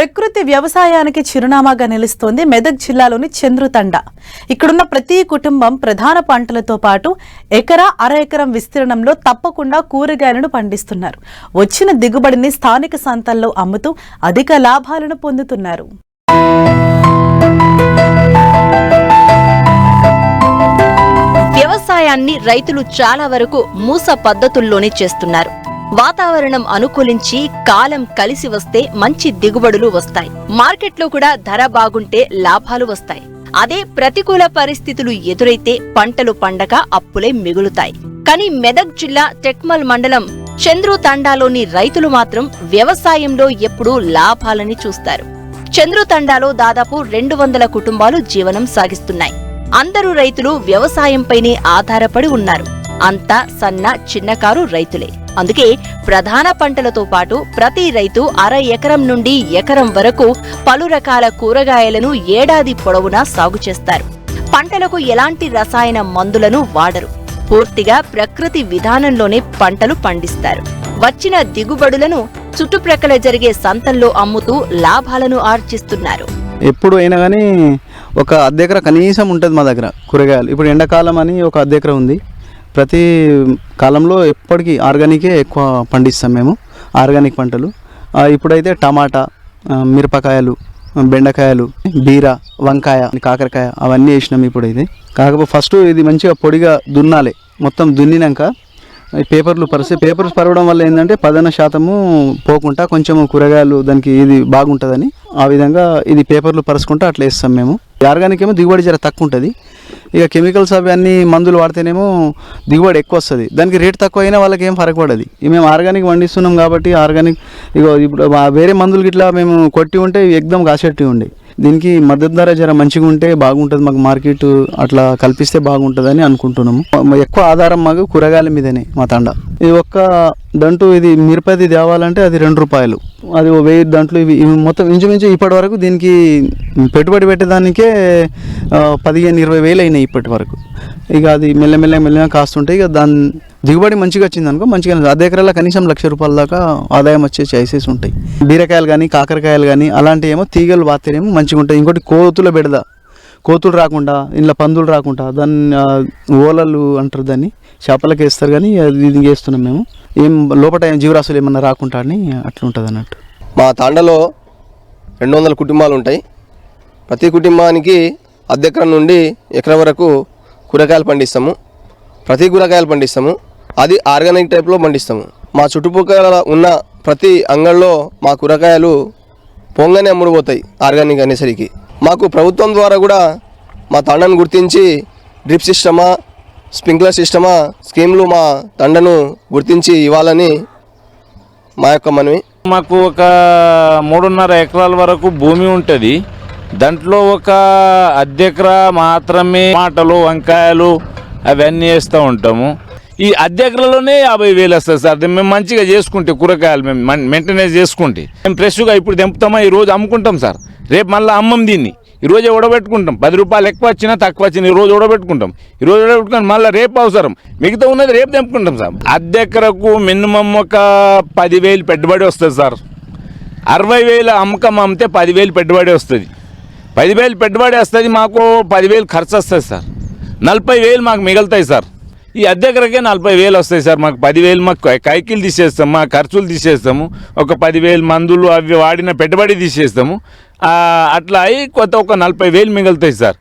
ప్రకృతి వ్యవసాయానికి చిరునామాగా నిలుస్తోంది మెదక్ జిల్లాలోని చంద్రుతండ. ఇక్కడున్న ప్రతి కుటుంబం ప్రధాన పంటలతో పాటు ఎకరా అర ఎకరం విస్తీర్ణంలో తప్పకుండా కూరగాయలను పండిస్తున్నారు. వచ్చిన దిగుబడిని స్థానిక సంతల్లో అమ్ముతూ అధిక లాభాలను పొందుతున్నారు. వ్యవసాయాన్ని రైతులు చాలా వరకు మూస పద్ధతుల్లోనే చేస్తున్నారు. వాతావరణం అనుకూలించి కాలం కలిసి వస్తే మంచి దిగుబడులు వస్తాయి. మార్కెట్లో కూడా ధర బాగుంటే లాభాలు వస్తాయి. అదే ప్రతికూల పరిస్థితులు ఎదురైతే పంటలు పండక అప్పులే మిగులుతాయి. కానీ మెదక్ జిల్లా టెక్మల్ మండలం చంద్రుతండాలోని రైతులు మాత్రం వ్యవసాయంలో ఎప్పుడూ లాభాలని చూస్తారు. చంద్రుతండాలో దాదాపు 200 కుటుంబాలు జీవనం సాగిస్తున్నాయి. అందరూ రైతులు వ్యవసాయంపైనే ఆధారపడి ఉన్నారు. అంతా సన్న చిన్నకారు రైతులే. అందుకే ప్రధాన పంటలతో పాటు ప్రతి రైతు అర ఎకరం నుండి ఎకరం వరకు పలు రకాల కూరగాయలను ఏడాది పొడవునా సాగు చేస్తారు. పంటలకు ఎలాంటి రసాయన మందులను వాడరు. పూర్తిగా ప్రకృతి విధానంలోనే పంటలు పండిస్తారు. వచ్చిన దిగుబడులను చుట్టుప్రక్కల జరిగే సంతల్లో అమ్ముతూ లాభాలను ఆర్జిస్తున్నారు. ఎప్పుడు అయినా కానీ ఒక అద్దెకర కనీసం ఉంటుంది మా దగ్గర కూరగాయలు. ఇప్పుడు ఎండాకాలం అని ఒక అద్దెకర ఉంది. ప్రతి కాలంలో ఎప్పటికీ ఆర్గానికే ఎక్కువ పండిస్తాం మేము, ఆర్గానిక్ పంటలు. ఇప్పుడైతే టమాటా, మిరపకాయలు, బెండకాయలు, బీర, వంకాయ, కాకరకాయ అవన్నీ వేసినాం ఇప్పుడైతే. కాకపోతే ఫస్ట్ ఇది మంచిగా పొడిగా దున్నాలి. మొత్తం దున్నినాక పేపర్లు పేపర్స్ పరవడం వల్ల ఏంటంటే 10% పోకుండా కొంచెం కూరగాయలు దానికి ఇది బాగుంటుందని ఆ విధంగా ఇది పేపర్లు పరుచుకుంటూ అట్లా వేస్తాం మేము. ఆర్గానిక్ ఏమో దిగుబడి జర తక్కువ ఉంటుంది. ఇక కెమికల్స్ అవి అన్ని మందులు వాడితేనేమో దిగుబడి ఎక్కువ వస్తుంది. దానికి రేట్ తక్కువ అయినా వాళ్ళకి ఏం ఫరక పడదు. మేము ఆర్గానిక్ పండిస్తున్నాం కాబట్టి ఆర్గానిక్ ఇప్పుడు వేరే మందులు గిట్లా మేము కొట్టి ఉంటే ఎగ్దం కాసేట్టు ఉండే. దీనికి మద్దతు ధర జర మంచిగా ఉంటే బాగుంటుంది. మాకు మార్కెట్ అట్లా కల్పిస్తే బాగుంటుందని అనుకుంటున్నాము. ఎక్కువ ఆధారం మాకు కూరగాయల మీదనే మా తండ. ఇది ఒక్క దంటు ఇది మిరపది తేవాలంటే అది ₹2. అది 1000 దంట్లు ఇవి మొత్తం ఇంచుమించు ఇప్పటి వరకు దీనికి పెట్టుబడి పెట్టేదానికే 15-20 వేలు అయినాయి ఇప్పటి వరకు. ఇక అది మెల్లమెల్లగా కాస్తుంటే ఇక దాని దిగుబడి మంచిగా వచ్చింది అనుకో, మంచిగా అర్ధ ఎకరాల కనీసం ₹1,00,000 దాకా ఆదాయం వచ్చే ఛాయిసెస్ ఉంటాయి. బీరకాయలు కానీ కాకరకాయలు కానీ అలాంటివి ఏమో తీగలు వాతేనేమో మంచిగా ఉంటాయి. ఇంకోటి కోతుల బెడద, కోతులు రాకుండా, ఇంట్లో పందులు రాకుండా దాన్ని ఓలలు అంటారు, దాన్ని చేపలకి వేస్తారు. కానీ ఇది వేస్తున్నాం మేము. ఏం లోపల జీవరాశులు ఏమన్నా రాకుండా అని అట్లా ఉంటుంది అన్నట్టు. మా తాండలో 200 కుటుంబాలు ఉంటాయి. ప్రతి కుటుంబానికి అర్ధెకరం నుండి ఎకరం వరకు కూరగాయలు పండిస్తాము. ప్రతి కూరగాయలు పండిస్తాము. అది ఆర్గానిక్ టైప్లో పండిస్తాము. మా చుట్టుపక్కల ఉన్న ప్రతి అంగళ్ళలో మా కూరగాయలు పొంగనే అమ్ముడుపోతాయి ఆర్గానిక్ అనేసరికి. మాకు ప్రభుత్వం ద్వారా కూడా మా తండను గుర్తించి డ్రిప్ సిస్టమా, స్ప్రింక్లర్ సిస్టమా స్కీమ్లు మా తండను గుర్తించి ఇవ్వాలని మా యొక్క మనవి. మాకు ఒక 3.5 ఎకరాల వరకు భూమి ఉంటుంది. దాంట్లో ఒక అర్ధెకరా మాత్రమే టమాటాలు, వంకాయలు అవన్నీ వేస్తూ ఉంటాము. ఈ అర్ధెకరలోనే 50,000 వస్తుంది సార్. మేము మంచిగా చేసుకుంటే కూరగాయలు మేము మెయింటెనెన్స్ చేసుకుంటే మేము ఫ్రెష్గా ఇప్పుడు తెంపుతామా, ఈరోజు అమ్ముకుంటాం సార్. రేపు మళ్ళీ అమ్మం దీన్ని. ఈరోజే ఉడబెట్టుకుంటాం. ₹10 ఎక్కువ వచ్చినా తక్కువ వచ్చినా ఈరోజు ఉడబెట్టుకుంటాం. ఈరోజు ఉడబెట్టుకుని మళ్ళీ రేపు అవసరం, మిగతా ఉన్నది రేపు తెంపుకుంటాం సార్. అర్ధెకరకు మినిమం ఒక 10,000 పెట్టుబడి వస్తుంది సార్. 60,000 అమ్మకం అమ్మితే 10,000 పెట్టుబడి వస్తుంది. 10,000 పెట్టుబడి వస్తుంది, మాకు 10,000 ఖర్చు వస్తుంది సార్. 40,000 మాకు మిగులుతాయి సార్. ఈ అర్ధెకరకే 40,000 వస్తాయి సార్. మాకు 10,000 మాకు కైకిలు తీసేస్తాము, మా ఖర్చులు తీసేస్తాము. ఒక 10,000 మందులు అవి వాడిన పెట్టుబడి తీసేస్తాము. అట్లా అయి కొత్త ఒక 40,000 మిగులుతాయి సార్.